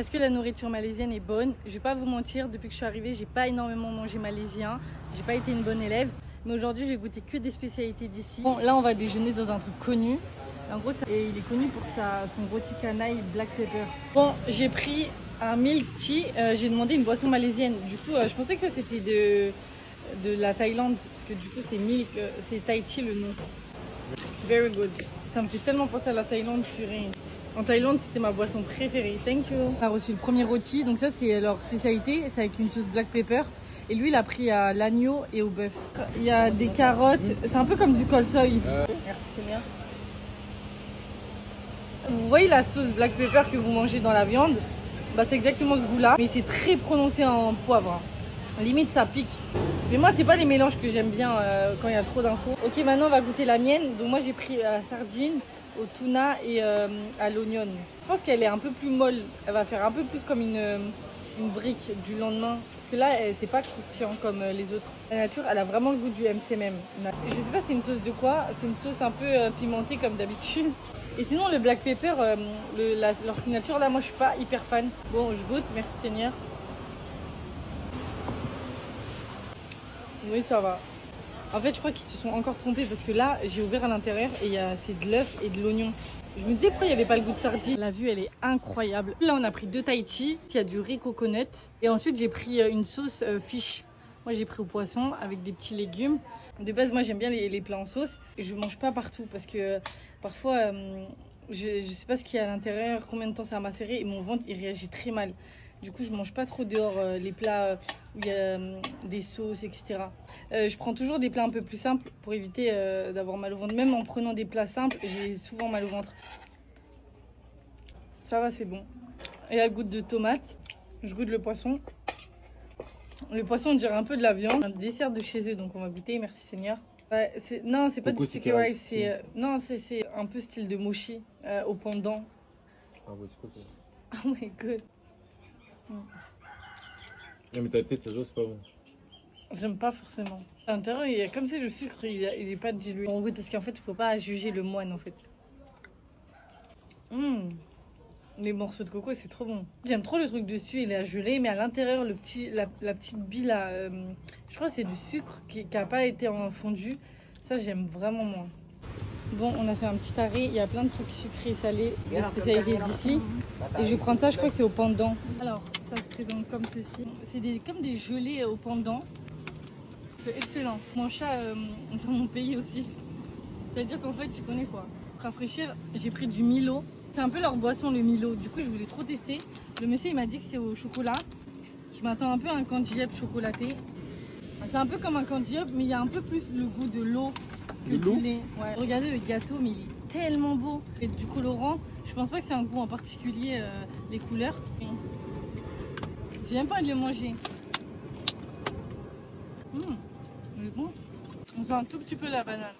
Est-ce que la nourriture malaisienne est bonne? Je vais pas vous mentir, depuis que je suis arrivée, j'ai pas énormément mangé malaisien. J'ai pas été une bonne élève. Mais aujourd'hui, je vais goûter que des spécialités d'ici. Bon, là, on va déjeuner dans un truc connu. En gros, et il est connu pour son rôti canai black pepper. Bon, j'ai pris un milk tea. J'ai demandé une boisson malaisienne. Du coup, je pensais que ça, c'était de la Thaïlande. Parce que du coup, c'est Thai tea le nom. Very good. Ça me fait tellement penser à la Thaïlande, purée. En Thaïlande, c'était ma boisson préférée. Thank you. On a reçu le premier rôti. Donc ça, c'est leur spécialité. C'est avec une sauce black pepper. Et lui, il a pris à l'agneau et au bœuf. Il y a des carottes. C'est un peu comme du kolsoy. Merci Seigneur. Vous voyez la sauce black pepper que vous mangez dans la viande? Bah, c'est exactement ce goût-là. Mais c'est très prononcé en poivre. Limite, ça pique. Mais moi, c'est pas les mélanges que j'aime bien quand il y a trop d'infos. Ok, maintenant, on va goûter la mienne. Donc moi, j'ai pris la sardine au tuna et à l'oignon. Je pense qu'elle est un peu plus molle. Elle va faire un peu plus comme une brique du lendemain. Parce que là, c'est pas croustillant comme les autres. La nature, elle a vraiment le goût du MCM. Je sais pas c'est une sauce de quoi. C'est une sauce un peu pimentée comme d'habitude. Et sinon, le black pepper, leur signature, là, moi, je suis pas hyper fan. Bon, je goûte. Merci Seigneur. Oui, ça va. En fait, je crois qu'ils se sont encore trompés parce que là, j'ai ouvert à l'intérieur et c'est de l'œuf et de l'oignon. Je me disais pourquoi il n'y avait pas le goût de sardine. La vue, elle est incroyable. Là, on a pris 2 Thai tea, il y a du riz coconut. Et ensuite, j'ai pris une sauce fish. Moi, j'ai pris au poisson avec des petits légumes. De base, moi, j'aime bien les plats en sauce. Et je ne mange pas partout parce que parfois, je sais pas ce qu'il y a à l'intérieur, combien de temps ça a macéré et mon ventre, il réagit très mal. Du coup, je mange pas trop dehors les plats où il y a des sauces, etc. Je prends toujours des plats un peu plus simples pour éviter d'avoir mal au ventre. Même en prenant des plats simples, j'ai souvent mal au ventre. Ça va, c'est bon. Et la goutte de tomate. Je goûte le poisson. Le poisson, on dirait un peu de la viande. Un dessert de chez eux, donc on va goûter. Merci Seigneur. Ouais, non, c'est pas du sticky rice. Non, c'est un peu style de mochi au pendant. Ah ouais, c'est quoi ça? Oh my god. Non mais ta tête, ça se voit, c'est pas bon. J'aime pas forcément. À l'intérieur, il y a comme c'est le sucre, il est pas dilué. On goûte parce qu'en fait, il faut pas juger le moine en fait. Les morceaux de coco, c'est trop bon. J'aime trop le truc dessus, il est à geler, mais à l'intérieur, la petite bille là, je crois que c'est du sucre qui a pas été en fondu. Ça, j'aime vraiment moins. Bon, on a fait un petit arrêt, il y a plein de trucs sucrés et salés, des spécialités d'ici. Et je vais prendre ça, je crois que c'est au pendant. Alors, ça se présente comme ceci. C'est comme des gelées au pendant. C'est excellent. Mon chat dans mon pays aussi. C'est-à-dire qu'en fait, tu connais quoi. Pour rafraîchir, j'ai pris du Milo. C'est un peu leur boisson, le Milo. Du coup, je voulais trop tester. Le monsieur, il m'a dit que c'est au chocolat. Je m'attends un peu à un candy yep chocolaté. C'est un peu comme un candy yep, mais il y a un peu plus le goût de l'eau que du lait. Ouais. Regardez le gâteau, mais il est tellement beau. Et du colorant, je pense pas que c'est un goût en particulier, les couleurs. J'ai même pas envie de le manger. Il est bon. On fait un tout petit peu la banane.